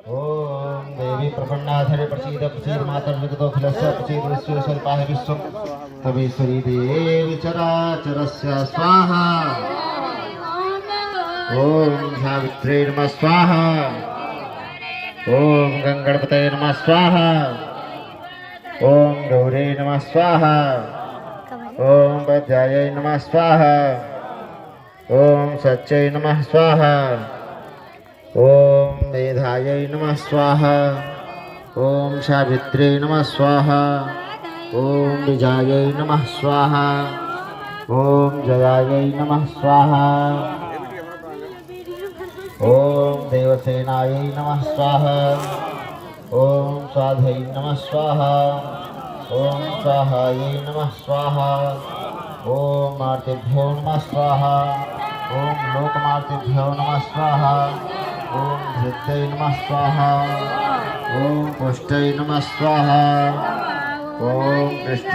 ओम देवी प्रपन्नाधरे प्रसीद प्रसीद मातर्विगतो खिलस्य प्रसीद विश्वेश्वरी पाहि विश्वं तमेश्वरी देवी चराचरस्य स्वाहा। ओम सावित्रे नमः स्वाहा। ओम गंगणपतये नमः स्वाहा। ओम गौरे नमः स्वाहा। ओम वज्रायै नमः स्वाहा। ओम सच्चै नमः स्वाहा। ओम मेधायै नमः स्वाहा। ओम सावित्रे नमः स्वाहा। ओम विजयायै नमः स्वाहा। ओम जयायै नमः स्वाहा। ओम देवसेनायै नमः स्वाहा। ओम स्वाध्यै नमः स्वाहा। ओम स्वाहायै नमः स्वाहा। ओम मार्तेभ्यो नमः स्वाहा। ओम लोकमार्तेभ्यो नमः स्वाहा। ओम धृत्यै नमः स्वाहा। ओम पुष्टै नमः स्वाहा। ओम कृष्ण